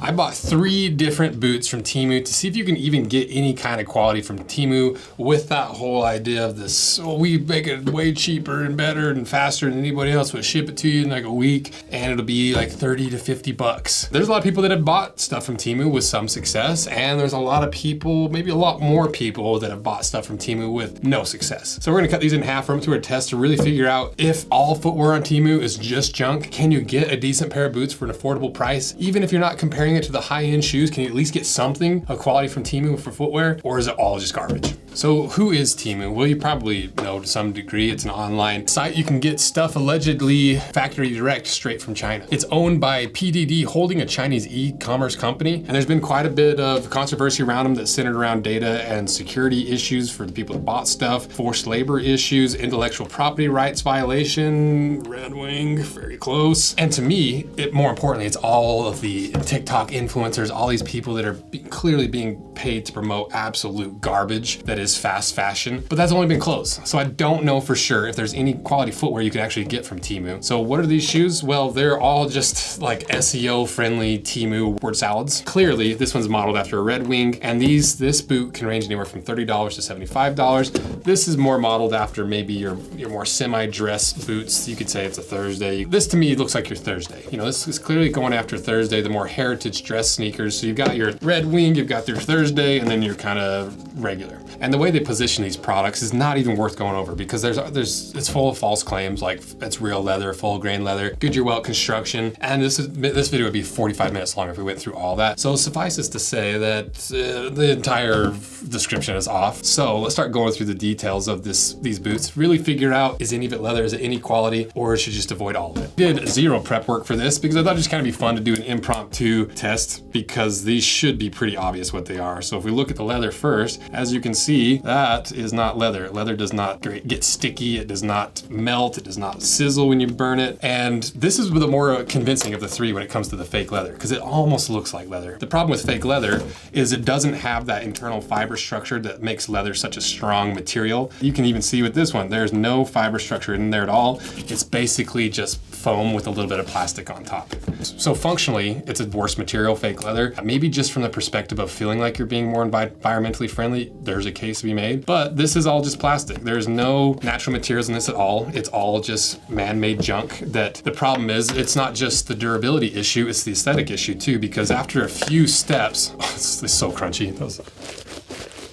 I bought 3 different boots from TEMU to see if you can even get any kind of quality from TEMU with that whole idea of this, oh, we make it way cheaper and better and faster than anybody else, would ship it to you in like a week and it'll be like 30 to 50 bucks. There's a lot of people that have bought stuff from TEMU with some success, and there's a lot of people, maybe a lot more people, that have bought stuff from TEMU with no success. So we're gonna cut these in half, run through a test to really figure out if all footwear on TEMU is just junk. Can you get a decent pair of boots for an affordable price? Even if you're not comparing it to the high-end shoes, can you at least get something of quality from TEMU for footwear, or is it all just garbage? So who is TEMU? Well, you probably know to some degree. It's an online site. You can get stuff allegedly factory direct straight from China. It's owned by PDD Holding, a Chinese e-commerce company, and there's been quite a bit of controversy around them that's centered around data and security issues for the people that bought stuff, forced labor issues, intellectual property rights violation, Red Wing, very close. And to me, more importantly, it's all of the TikTok influencers, all these people that are clearly being paid to promote absolute garbage that is fast fashion, but that's only been close. So I don't know for sure if there's any quality footwear you can actually get from TEMU. So what are these shoes? Well, they're all just like SEO friendly TEMU word salads. Clearly, this one's modeled after a Red Wing, and this boot can range anywhere from $30 to $75. This is more modeled after maybe your more semi-dress boots. You could say it's a Thursday. This to me looks like your Thursday. You know, this is clearly going after Thursday, the more heritage dress sneakers. So you've got your Red Wing, you've got your Thursday, and then your kind of regular. And the way they position these products is not even worth going over, because it's full of false claims, like it's real leather, full grain leather, Goodyear Welt construction, and this video would be 45 minutes long if we went through all that. So suffice it to say that the entire description is off. So let's start going through the details of these boots, really figure out, is any of it leather, is it any quality, or should you just avoid all of it. Did zero prep work for this because I thought it'd just kind of be fun to do an impromptu test, because these should be pretty obvious what they are. So if we look at the leather first, as you can see, that is not leather. Leather does not get sticky, it does not melt, it does not sizzle when you burn it. And this is the more convincing of the 3 when it comes to the fake leather, because it almost looks like leather. The problem with fake leather is it doesn't have that internal fiber structure that makes leather such a strong material. You can even see with this one, there's no fiber structure in there at all. It's basically just foam with a little bit of plastic on top. So functionally, it's a worse material, fake leather. Maybe just from the perspective of feeling like you're being more environmentally friendly, there's a case to be made, but this is all just plastic. There's no natural materials in this at all. It's all just man-made junk. That the problem is, it's not just the durability issue, it's the aesthetic issue too, because after a few steps, it's so crunchy.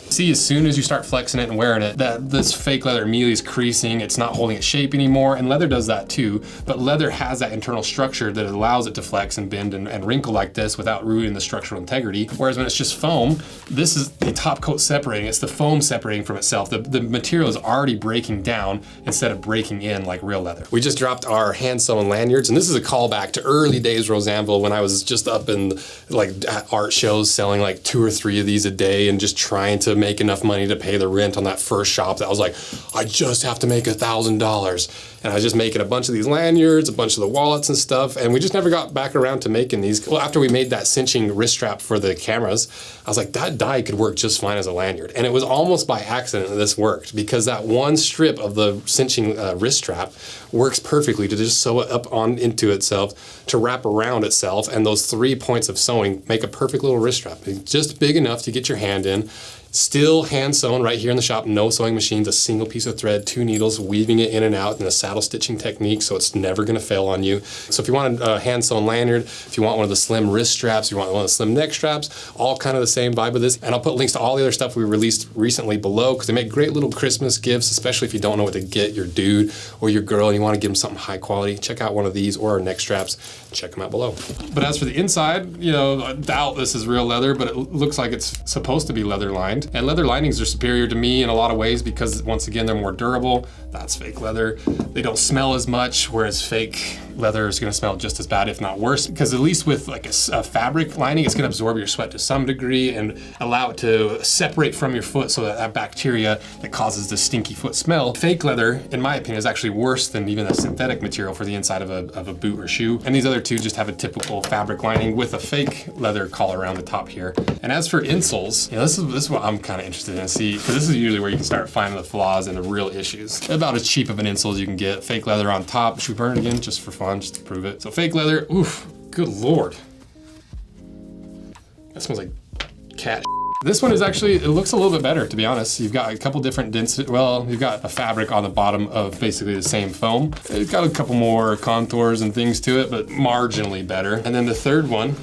See, as soon as you start flexing it and wearing it, that this fake leather immediately is creasing, it's not holding its shape anymore, and leather does that too, but leather has that internal structure that allows it to flex and bend and wrinkle like this without ruining the structural integrity, whereas when it's just foam, this is the top coat separating, it's the foam separating from itself. The material is already breaking down instead of breaking in like real leather. We just dropped our hand-sewn lanyards, and this is a callback to early days Anvil, when I was just up in like at art shows selling like 2 or 3 of these a day and just trying to make enough money to pay the rent on that first shop that I was like, I just have to make $1,000. And I was just making a bunch of these lanyards, a bunch of the wallets and stuff, and we just never got back around to making these. Well, after we made that cinching wrist strap for the cameras, I was like, that die could work just fine as a lanyard. And it was almost by accident that this worked, because that one strip of the cinching wrist strap works perfectly to just sew it up on into itself, to wrap around itself, and those 3 points of sewing make a perfect little wrist strap. Just big enough to get your hand in. Still hand sewn right here in the shop, no sewing machines, a single piece of thread, 2 needles, weaving it in and out in a saddle stitching technique, so it's never gonna fail on you. So if you want a hand sewn lanyard, if you want one of the slim wrist straps, you want one of the slim neck straps, all kind of the same vibe of this. And I'll put links to all the other stuff we released recently below, because they make great little Christmas gifts, especially if you don't know what to get your dude or your girl and you wanna give them something high quality. Check out one of these or our neck straps, check them out below. But as for the inside, you know, I doubt this is real leather, but it looks like it's supposed to be leather lined. And leather linings are superior to me in a lot of ways, because once again, they're more durable. That's fake leather. They don't smell as much, whereas fake leather is gonna smell just as bad, if not worse, because at least with like a fabric lining, it's gonna absorb your sweat to some degree and allow it to separate from your foot, so that bacteria that causes the stinky foot smell. Fake leather, in my opinion, is actually worse than even a synthetic material for the inside of a boot or shoe. And these other 2 just have a typical fabric lining with a fake leather collar around the top here. And as for insoles, you know, this is what I'm kind of interested in, see, because this is usually where you can start finding the flaws and the real issues. About as cheap of an insole as you can get. Fake leather on top. Should we burn it again just for fun, just to prove it? So fake leather, oof, good Lord. That smells like cat. This one is actually, it looks a little bit better, to be honest. You've got a couple different density, well, you've got a fabric on the bottom of basically the same foam. It's got a couple more contours and things to it, but marginally better. And then the third one,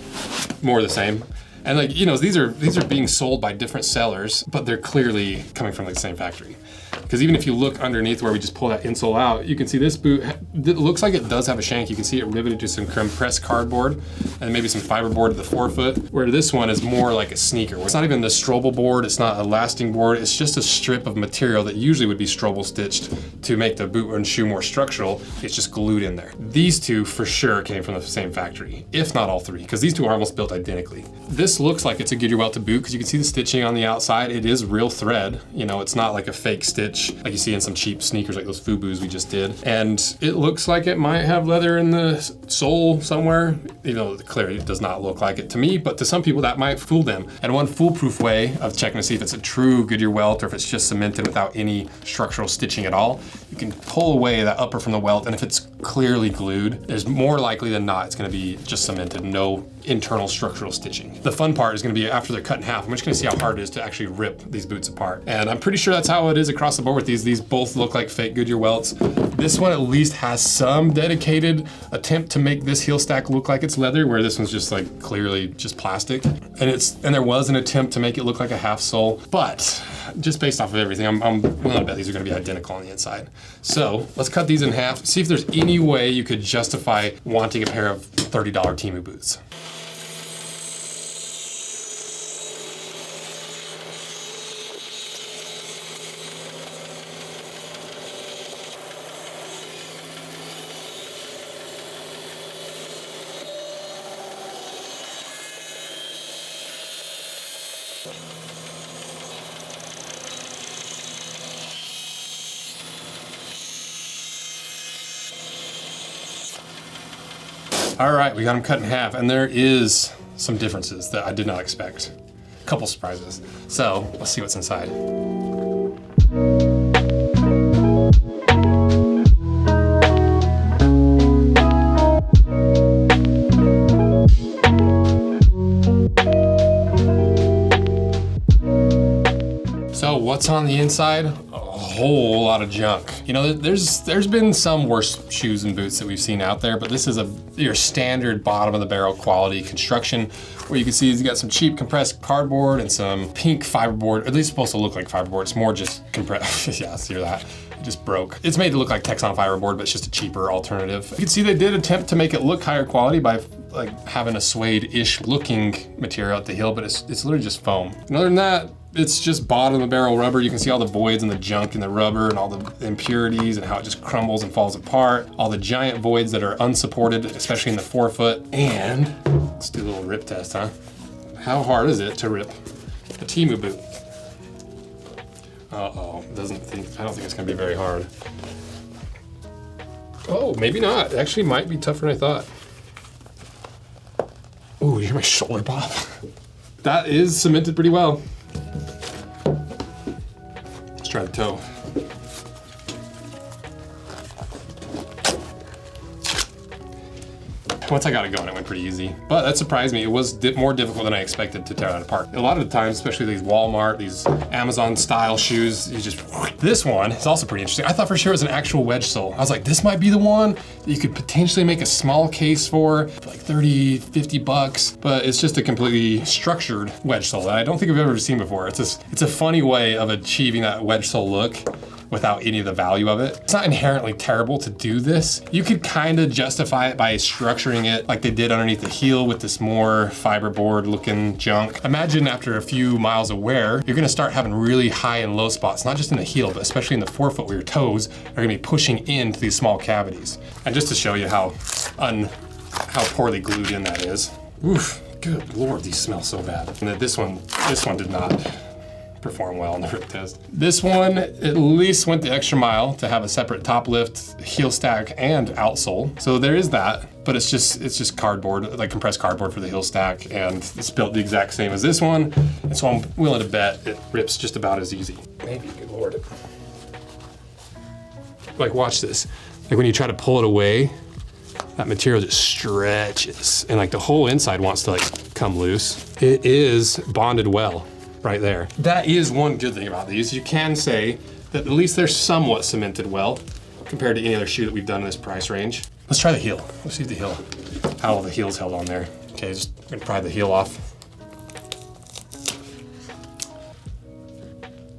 more the same. And like, you know, these are being sold by different sellers, but they're clearly coming from like the same factory. Because even if you look underneath where we just pull that insole out, you can see this boot, it looks like it does have a shank. You can see it riveted to some compressed cardboard and maybe some fiberboard at the forefoot, where this one is more like a sneaker. It's not even the Strobel board, it's not a lasting board, it's just a strip of material that usually would be Strobel stitched to make the boot and shoe more structural. It's just glued in there. These two for sure came from the same factory, if not all three, because these two are almost built identically. This looks like it's a Goodyear Welt boot because you can see the stitching on the outside. It is real thread, you know, it's not like a fake stitch like you see in some cheap sneakers like those Fubu's we just did. And it looks like it might have leather in the sole somewhere, even though clearly it does not look like it to me, but to some people that might fool them. And one foolproof way of checking to see if it's a true Goodyear Welt or if it's just cemented without any structural stitching at all, you can pull away that upper from the welt, and if it's clearly glued, there's more likely than not it's gonna be just cemented, no internal structural stitching. The fun part is gonna be after they're cut in half, I'm just gonna see how hard it is to actually rip these boots apart. And I'm pretty sure that's how it is across the board with these. These both look like fake Goodyear Welts. This one at least has some dedicated attempt to make this heel stack look like it's leather, where this one's just like clearly just plastic. And there was an attempt to make it look like a half sole, but just based off of everything, I'm willing to bet these are gonna be identical on the inside. So let's cut these in half, see if there's any way you could justify wanting a pair of $30 TEMU boots. All right, we got them cut in half, and there is some differences that I did not expect. A couple surprises. So let's see what's inside. So what's on the inside? A whole lot of junk. You know, there's been some worse shoes and boots that we've seen out there, but this is your standard bottom of the barrel quality construction, where you can see you got some cheap compressed cardboard and some pink fiberboard. At least it's supposed to look like fiberboard. It's more just compressed. Yeah, see that? It just broke. It's made to look like Texon fiberboard, but it's just a cheaper alternative. You can see they did attempt to make it look higher quality by like having a suede-ish looking material at the heel, but it's literally just foam. And other than that, it's just bottom of the barrel rubber. You can see all the voids and the junk in the rubber and all the impurities and how it just crumbles and falls apart. All the giant voids that are unsupported, especially in the forefoot. And let's do a little rip test, huh? How hard is it to rip a TEMU boot? Uh-oh, I don't think it's gonna be very hard. Oh, maybe not. It actually might be tougher than I thought. Ooh, you hear my shoulder pop? That is cemented pretty well. Let's try the toe. Once I got it going, it went pretty easy. But that surprised me. It was more difficult than I expected to tear that apart. A lot of the times, especially these Walmart, these Amazon style shoes, you just, this one is also pretty interesting. I thought for sure it was an actual wedge sole. I was like, this might be the one that you could potentially make a small case for like 30, 50 bucks, but it's just a completely structured wedge sole that I don't think I've ever seen before. It's a funny way of achieving that wedge sole look without any of the value of it. It's not inherently terrible to do this. You could kind of justify it by structuring it like they did underneath the heel with this more fiberboard looking junk. Imagine after a few miles of wear, you're gonna start having really high and low spots, not just in the heel, but especially in the forefoot where your toes are gonna be pushing into these small cavities. And just to show you how poorly glued in that is. Oof, good Lord, these smell so bad. And this one did not perform well on the rip test. This one at least went the extra mile to have a separate top lift, heel stack, and outsole. So there is that, but it's just cardboard, like compressed cardboard for the heel stack, and it's built the exact same as this one. And so I'm willing to bet it rips just about as easy. Maybe, good Lord. Like watch this. Like when you try to pull it away, that material just stretches and like the whole inside wants to like come loose. It is bonded well right there. That is one good thing about these. You can say that at least they're somewhat cemented well compared to any other shoe that we've done in this price range. Let's try the heel. Let's see the heel, how the heel's held on there. Okay, just gonna pry the heel off.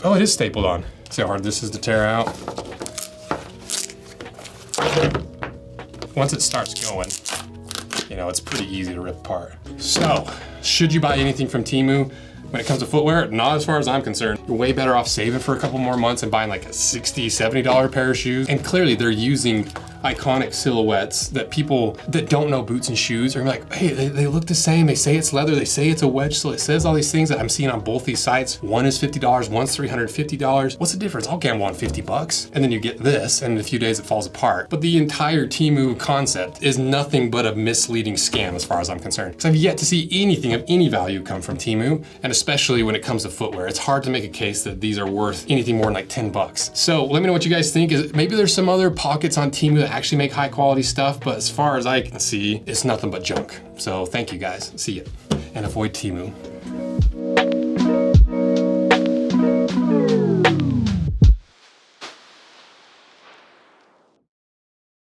Oh, it is stapled on. See how hard this is to tear out. Once it starts going, you know, it's pretty easy to rip apart. So, should you buy anything from TEMU? When it comes to footwear, not as far as I'm concerned. You're way better off saving for a couple more months and buying like a $60, $70 pair of shoes. And clearly they're using iconic silhouettes that people that don't know boots and shoes are like, hey, they look the same. They say it's leather, they say it's a wedge, so it says all these things that I'm seeing on both these sites. One is $50, one's $350. What's the difference? I'll gamble on 50 bucks. And then you get this, and in a few days it falls apart. But the entire TEMU concept is nothing but a misleading scam as far as I'm concerned. Because I've yet to see anything of any value come from TEMU, and especially when it comes to footwear. It's hard to make a case that these are worth anything more than like 10 bucks. So let me know what you guys think. Maybe there's some other pockets on TEMU that actually make high quality stuff, but as far as I can see, it's nothing but junk. So thank you guys. See ya. And avoid TEMU.